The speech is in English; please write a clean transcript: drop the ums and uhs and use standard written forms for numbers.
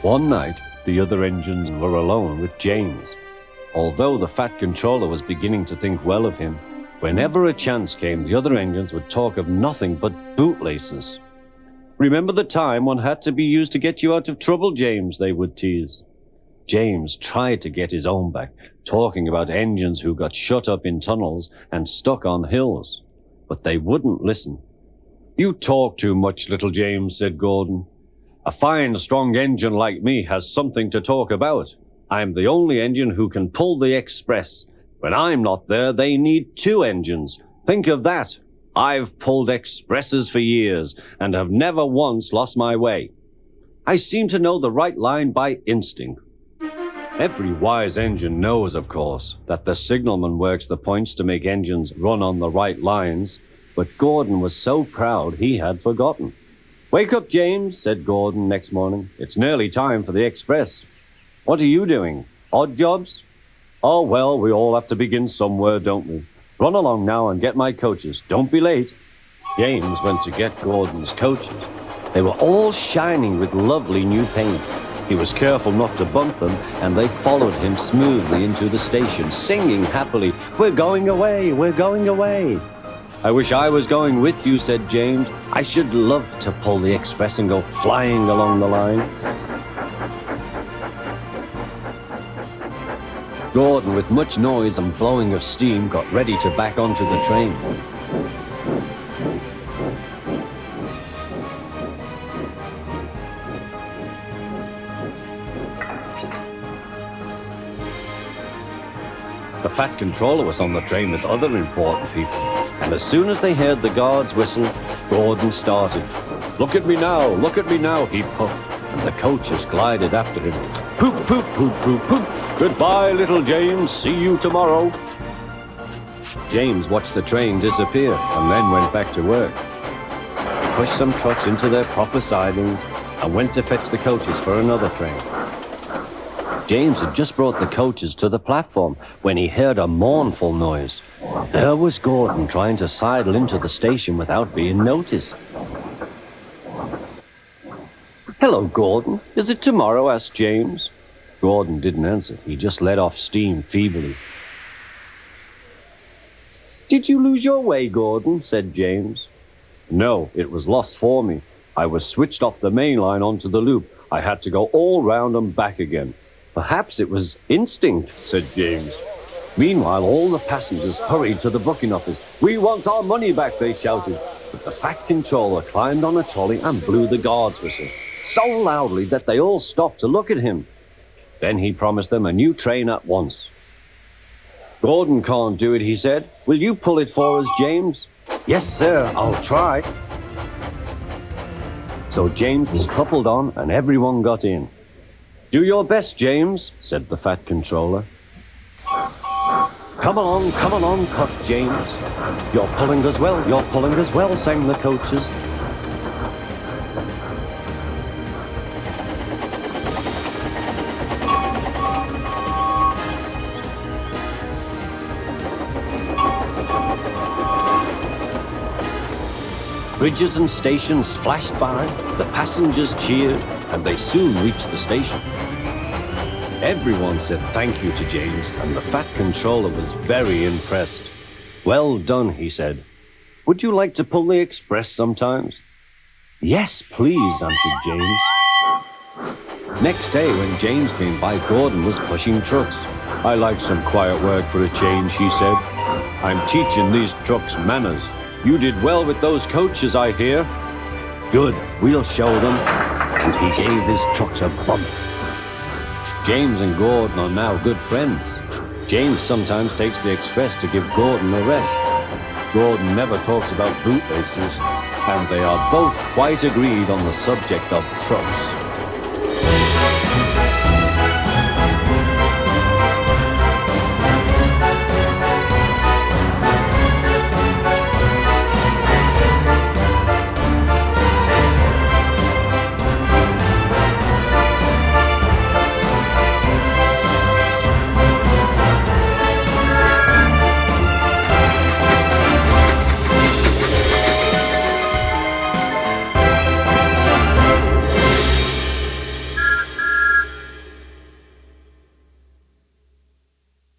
One night, the other engines were alone with James. Although the fat controller was beginning to think well of him, whenever a chance came, the other engines would talk of nothing but bootlaces. "Remember the time one had to be used to get you out of trouble, James," they would tease. James tried to get his own back, talking about engines who got shut up in tunnels and stuck on hills. But they wouldn't listen. "You talk too much, little James," said Gordon. "A fine, strong engine like me has something to talk about. I'm the only engine who can pull the express. When I'm not there, they need two engines. Think of that. I've pulled expresses for years and have never once lost my way. I seem to know the right line by instinct." Every wise engine knows, of course, that the signalman works the points to make engines run on the right lines, but Gordon was so proud he had forgotten. "Wake up, James," said Gordon next morning. "It's nearly time for the express." "What are you doing? Odd jobs?" "Oh, well, we all have to begin somewhere, don't we? Run along now and get my coaches. Don't be late." James went to get Gordon's coaches. They were all shining with lovely new paint. He was careful not to bump them, and they followed him smoothly into the station, singing happily, "We're going away, we're going away." "I wish I was going with you," said James. "I should love to pull the express and go flying along the line." Gordon, with much noise and blowing of steam, got ready to back onto the train. The fat controller was on the train with other important people, and as soon as they heard the guard's whistle, Gordon started. Look at me now," he puffed, and the coaches glided after him. "Poop, poop, poop, poop, poop. Goodbye, little James. See you tomorrow." James watched the train disappear and then went back to work. He pushed some trucks into their proper sidings and went to fetch the coaches for another train. James had just brought the coaches to the platform when he heard a mournful noise. There was Gordon trying to sidle into the station without being noticed. "Hello, Gordon. Is it tomorrow?" asked James. Gordon didn't answer. He just let off steam feebly. "Did you lose your way, Gordon?" said James. "No, it was lost for me. I was switched off the main line onto the loop. I had to go all round and back again." "Perhaps it was instinct," said James. Meanwhile, all the passengers hurried to the booking office. "We want our money back," they shouted. But the fat controller climbed on a trolley and blew the guard's whistle, so loudly that they all stopped to look at him. Then he promised them a new train at once. "Gordon can't do it," he said. "Will you pull it for us, James?" "Yes, sir, I'll try." So James was coupled on and everyone got in. "Do your best, James," said the fat controller. Come along, puffed James. You're pulling us well, sang the coaches. Bridges and stations flashed by, the passengers cheered, and they soon reached the station. Everyone said thank you to James, and the fat controller was very impressed. "Well done," he said. "Would you like to pull the express sometimes?" "Yes, please," answered James. Next day, when James came by, Gordon was pushing trucks. "I like some quiet work for a change," he said. "I'm teaching these trucks manners. You did well with those coaches, I hear." "Good, we'll show them." And he gave his trucks a bump. James and Gordon are now good friends. James sometimes takes the express to give Gordon a rest. Gordon never talks about bootlaces, and they are both quite agreed on the subject of trucks.